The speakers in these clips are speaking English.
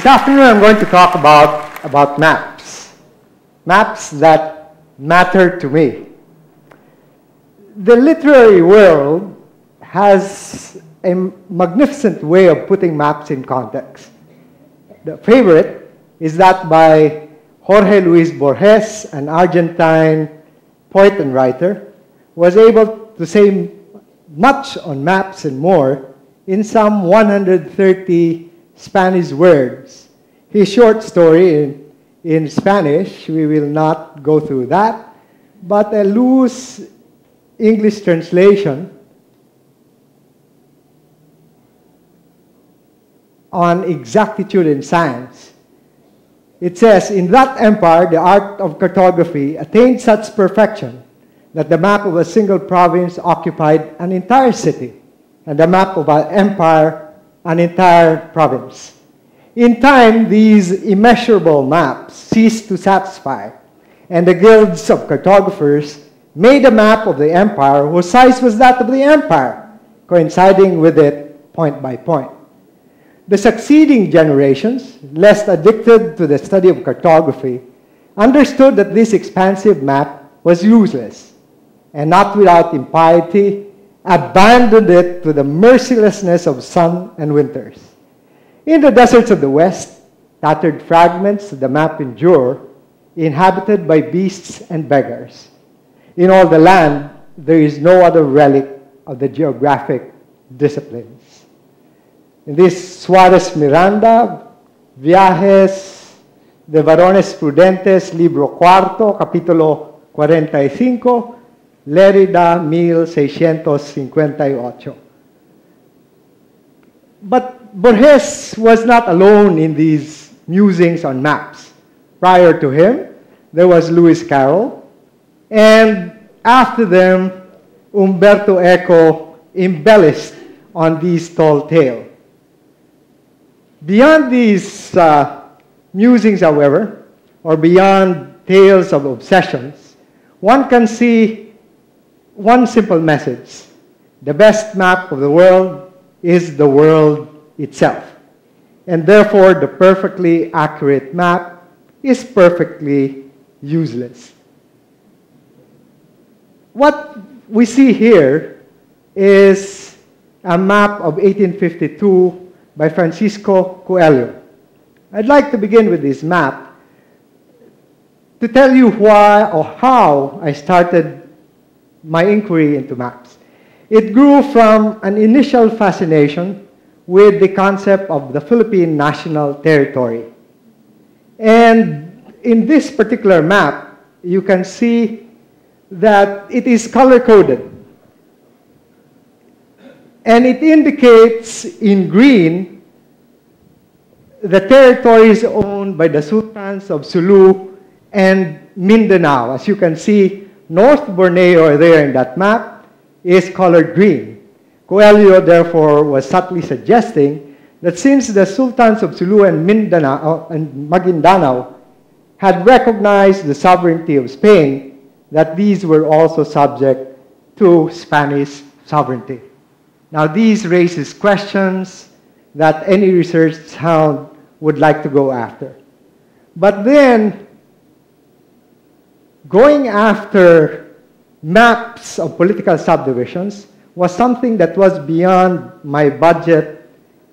afternoon I'm going to talk about maps. Maps that matter to me. The literary world has a magnificent way of putting maps in context. The favorite is that by Jorge Luis Borges, an Argentine poet and writer, was able to say much on maps and more in some 130 Spanish words. His short story in Spanish, we will not go through that, but a loose English translation on exactitude in science. It says, in that empire, the art of cartography attained such perfection that the map of a single province occupied an entire city, and the map of an empire, an entire province. In time, these immeasurable maps ceased to satisfy, and the guilds of cartographers made a map of the empire whose size was that of the empire, coinciding with it point by point. The succeeding generations, less addicted to the study of cartography, understood that this expansive map was useless, and not without impiety, abandoned it to the mercilessness of sun and winters. In the deserts of the West, tattered fragments of the map endure, inhabited by beasts and beggars. In all the land, there is no other relic of the geographic disciplines. In this Suárez Miranda, Viajes de Varones Prudentes, Libro Cuarto, Capítulo 45, Lérida, 1658. But Borges was not alone in these musings on maps. Prior to him, there was Lewis Carroll, and after them, Umberto Eco embellished on these tall tales. Beyond these musings, however, or beyond tales of obsessions, one can see one simple message. The best map of the world is the world itself. And therefore, the perfectly accurate map is perfectly useless. What we see here is a map of 1852 by Francisco Coelho. I'd like to begin with this map to tell you why or how I started my inquiry into maps. It grew from an initial fascination with the concept of the Philippine national territory. And in this particular map, you can see that it is color-coded. And it indicates in green the territories owned by the sultans of Sulu and Mindanao. As you can see, North Borneo there in that map is colored green. Coelho, therefore, was subtly suggesting that since the sultans of Sulu and Mindanao and Maguindanao had recognized the sovereignty of Spain, that these were also subject to Spanish sovereignty. Now, these raises questions that any research hound would like to go after. But then, going after maps of political subdivisions was something that was beyond my budget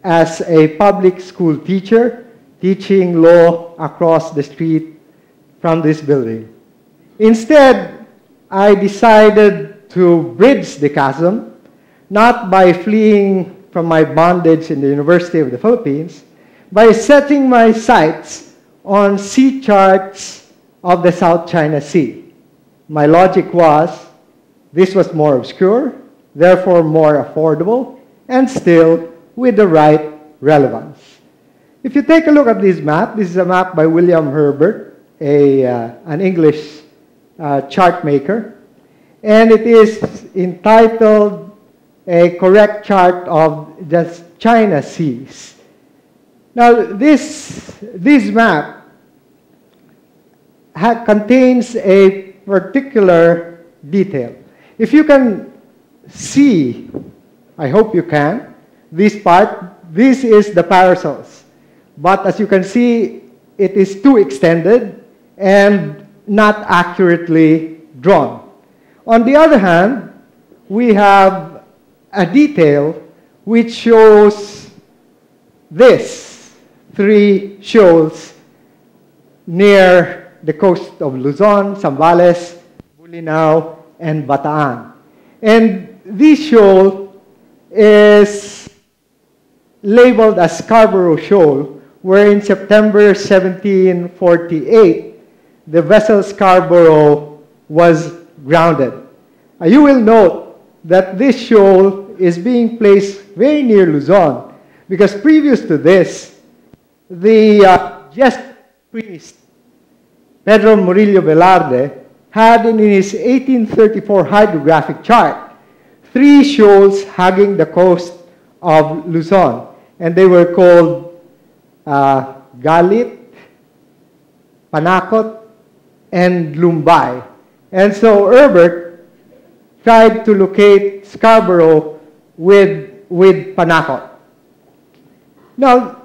as a public school teacher teaching law across the street from this building. Instead, I decided to bridge the chasm, not by fleeing from my bondage in the University of the Philippines, by setting my sights on sea charts of the South China Sea. My logic was, this was more obscure, therefore more affordable, and still with the right relevance. If you take a look at this map, this is a map by William Herbert, an English chart maker, and it is entitled A Correct Chart of the China Seas. Now, this map contains a particular detail. If you can see, I hope you can, this part, this is the parasols. But as you can see, it is too extended and not accurately drawn. On the other hand, we have a detail which shows this, 3 shoals near the coast of Luzon, Zambales, Bolinao, and Bataan. And this shoal is labeled as Scarborough Shoal, where in September 1748, the vessel Scarborough was grounded. You will note that this shoal is being placed very near Luzon, because previous to this, the Jesuit priest Pedro Murillo Velarde had in his 1834 hydrographic chart 3 shoals hugging the coast of Luzon, and they were called Galit, Panakot, and Lumbay. And so Herbert tried to locate Scarborough with Panakot. Now,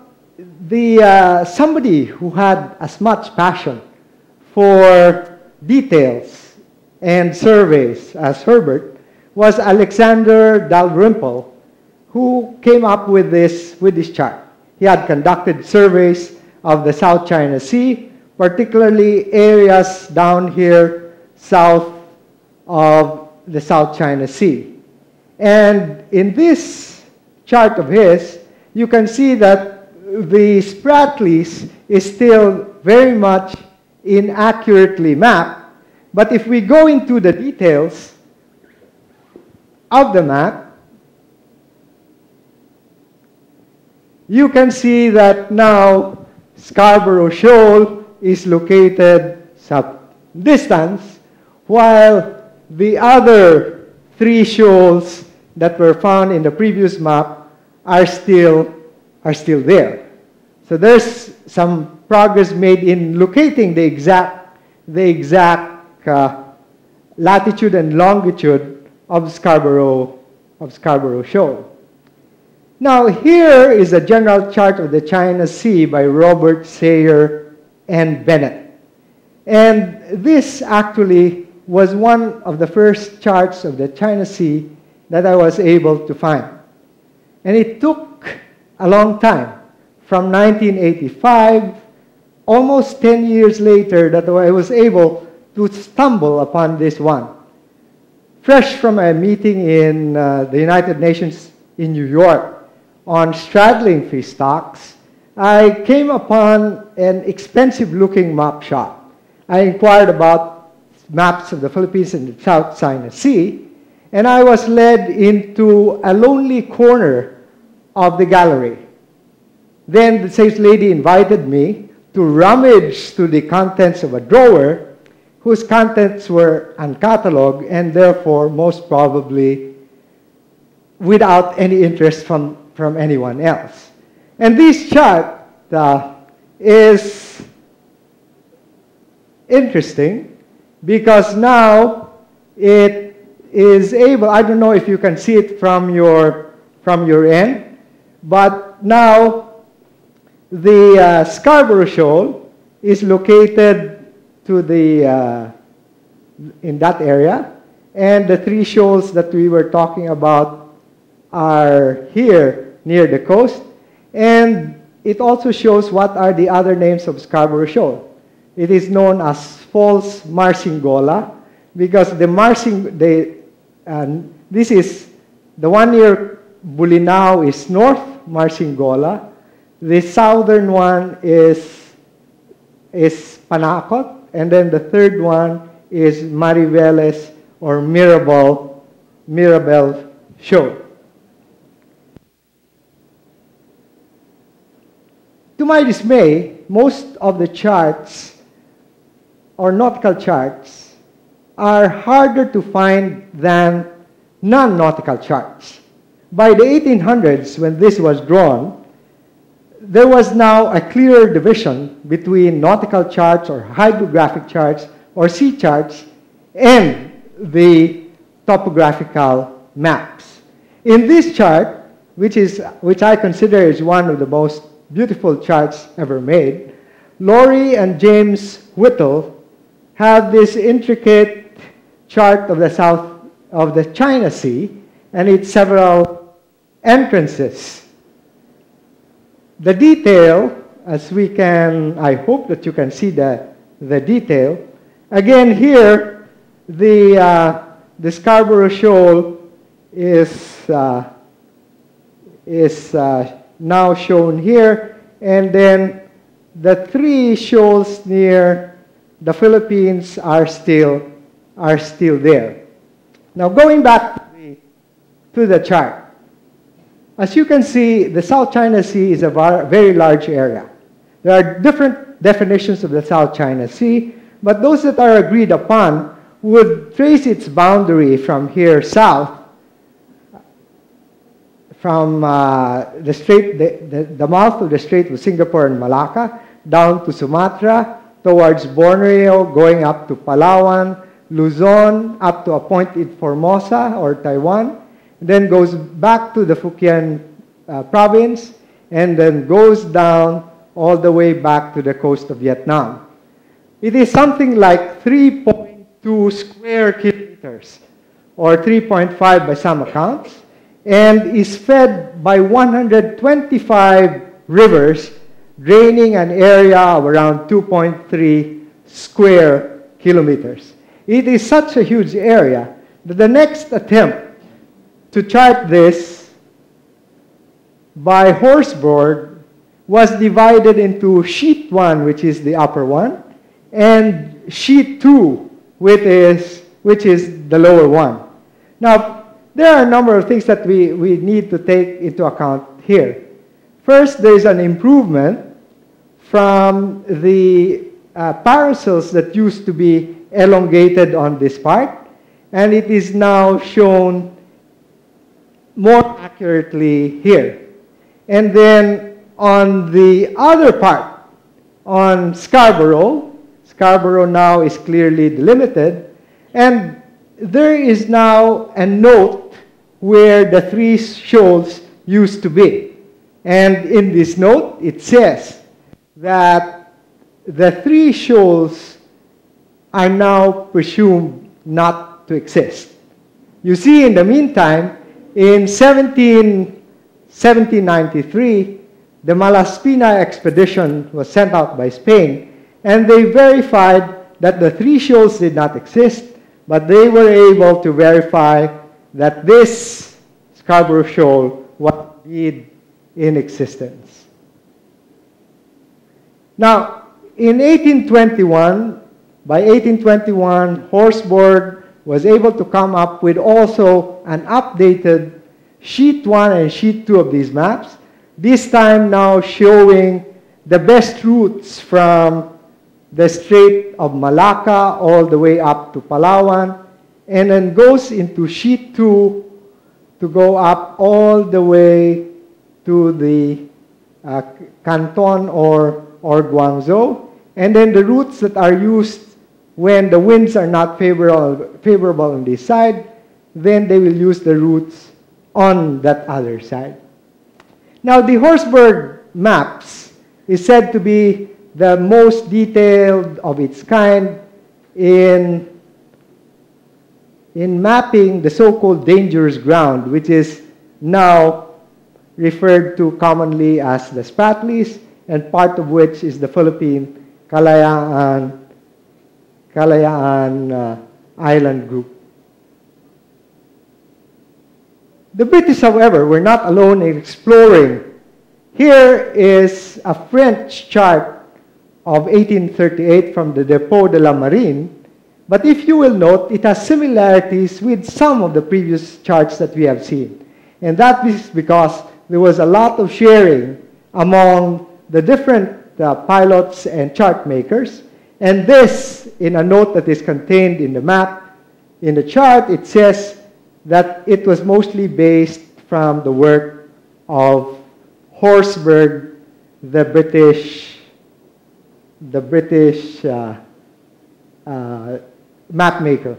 somebody who had as much passion for details and surveys as Herbert was Alexander Dalrymple, who came up with this chart. He had conducted surveys of the South China Sea, particularly areas down here south of the South China Sea. And in this chart of his, you can see that the Spratlys is still very much inaccurately mapped. But if we go into the details of the map, you can see that now Scarborough Shoal is located some distance, while the other 3 shoals that were found in the previous map are still there. So there's some progress made in locating the exact latitude and longitude of Scarborough Shoal. Now here is a general chart of the China Sea by Robert Sayer and Bennett. And this actually was one of the first charts of the China Sea that I was able to find. And it took a long time, from 1985, almost 10 years later, that I was able to stumble upon this one. Fresh from a meeting in the United Nations in New York on straddling fish stocks, I came upon an expensive-looking map shop. I inquired about maps of the Philippines and the South China Sea, and I was led into a lonely corner of the gallery. Then the sales lady invited me to rummage through the contents of a drawer whose contents were uncatalogued and therefore most probably without any interest from anyone else. And this chart is interesting because now it is able, I don't know if you can see it from your end, but now the Scarborough Shoal is located to in that area, and the 3 shoals that we were talking about are here near the coast, and it also shows what are the other names of Scarborough Shoal. It is known as False Marsingola because this is the one near Bolinao is North Marsingola. The southern one is Panakot, and then the third one is Mariveles or Mirabel Shoal. To my dismay, most of the charts or nautical charts are harder to find than non-nautical charts. By the 1800s, when this was drawn, there was now a clearer division between nautical charts or hydrographic charts or sea charts and the topographical maps. In this chart, which I consider is one of the most beautiful charts ever made. Laurie and James Whittle have this intricate chart of the south of the China Sea and its several entrances. The detail, as we can, I hope that you can see the detail. Again, here, the Scarborough Shoal is now shown here, and then the three shoals near the Philippines are still there. Now, going back to the chart, as you can see, the South China Sea is a very large area. There are different definitions of the South China Sea, but those that are agreed upon would trace its boundary from here south, from the strait, the mouth of the Strait of Singapore and Malacca, down to Sumatra, towards Borneo, going up to Palawan, Luzon, up to a point in Formosa or Taiwan, then goes back to the Fukien province, and then goes down all the way back to the coast of Vietnam. It is something like 3.2 square kilometers, or 3.5 by some accounts, and is fed by 125 rivers, draining an area of around 2.3 square kilometers. It is such a huge area that the next attempt to chart this by horseboard was divided into sheet 1, which is the upper one, and sheet 2, which is the lower one. Now, there are a number of things that we need to take into account here. First, there is an improvement from the parasols that used to be elongated on this part, and it is now shown more accurately here. And then on the other part, on Scarborough now is clearly delimited, and there is now a note where the three shoals used to be. And in this note, it says that the three shoals are now presumed not to exist. You see, in the meantime, in 1793, the Malaspina expedition was sent out by Spain, and they verified that the three shoals did not exist, but they were able to verify that this Scarborough Shoal was indeed in existence. Now, in 1821, by 1821, Horseboard was able to come up with also an updated sheet 1 and sheet 2 of these maps, this time now showing the best routes from the Strait of Malacca all the way up to Palawan, and then goes into sheet 2 to go up all the way to the Canton or Guangzhou, and then the routes that are used when the winds are not favorable on this side, then they will use the routes on that other side. Now, the Horsburgh maps is said to be the most detailed of its kind in mapping the so-called dangerous ground, which is now referred to commonly as the Spratlys, and part of which is the Philippine Kalayaan Island group. The British, however, were not alone in exploring. Here is a French chart of 1838 from the Dépôt de la Marine, but if you will note, it has similarities with some of the previous charts that we have seen. And that is because there was a lot of sharing among the different pilots and chart makers. And this, in a note that is contained in the map, in the chart, it says that it was mostly based from the work of Horsburgh, the British map maker.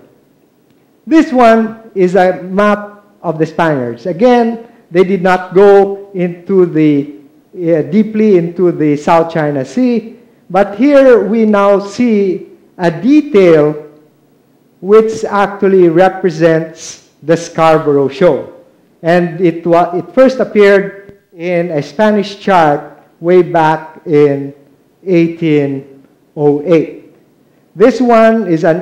This one is a map of the Spaniards. Again, they did not go into the deeply into the South China Sea. But here we now see a detail which actually represents the Scarborough Shoal. And it first appeared in a Spanish chart way back in 1808. This one is an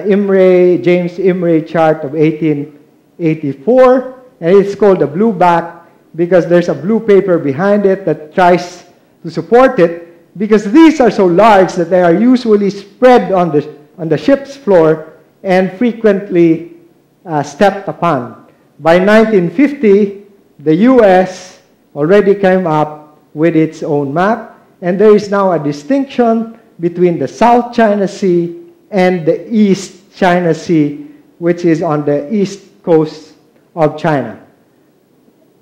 James Imre chart of 1884, and it's called a blueback because there's a blue paper behind it that tries to support it, because these are so large that they are usually spread on the ship's floor and frequently stepped upon. By 1950, the US already came up with its own map, and there is now a distinction between the South China Sea and the East China Sea, which is on the east coast of China.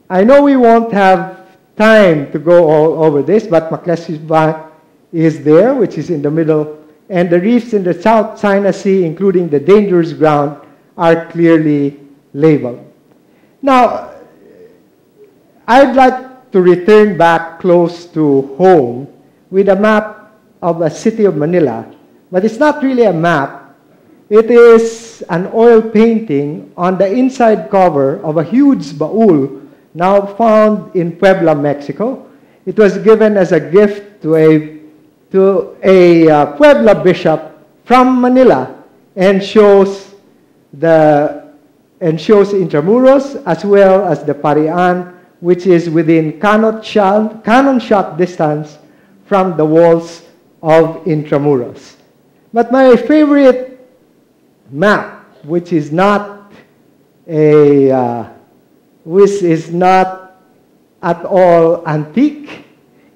I know we won't have time to go all over this, but McCleskey's Bank is there, which is in the middle, and the reefs in the South China Sea, including the dangerous ground, are clearly labeled. Now, I'd like to return back close to home with a map of a city of Manila, but it's not really a map. It is an oil painting on the inside cover of a huge baul now found in Puebla, Mexico. It was given as a gift to a Puebla bishop from Manila, and shows Intramuros as well as the Parian, which is within cannon shot distance from the walls of Intramuros. But my favorite map, which is not at all antique,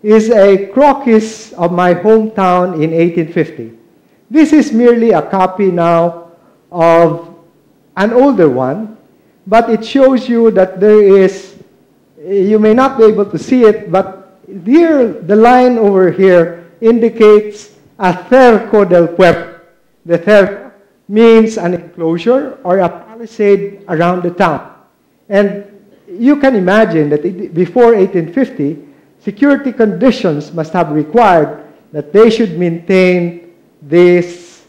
is a croquis of my hometown in 1850. This is merely a copy now of an older one, but it shows you that there is, you may not be able to see it, but here, the line over here indicates a cerco del pueblo. The cerco means an enclosure or a palisade around the town. And you can imagine that before 1850, security conditions must have required that they should maintain this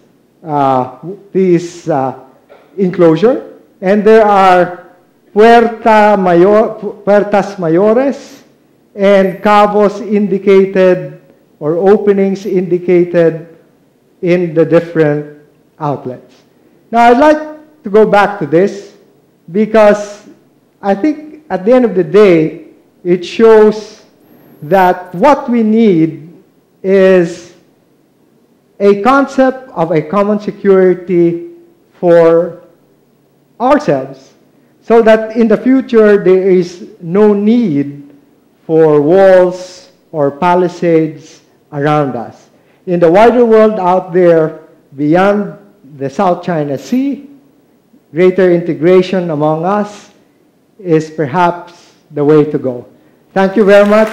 enclosure. And there are puertas mayores and cabos indicated, or openings indicated in the different outlets. Now, I'd like to go back to this because I think at the end of the day, it shows that what we need is a concept of a common security for ourselves, so that in the future there is no need for walls or palisades around us. In the wider world out there, beyond the South China Sea, greater integration among us is perhaps the way to go. Thank you very much.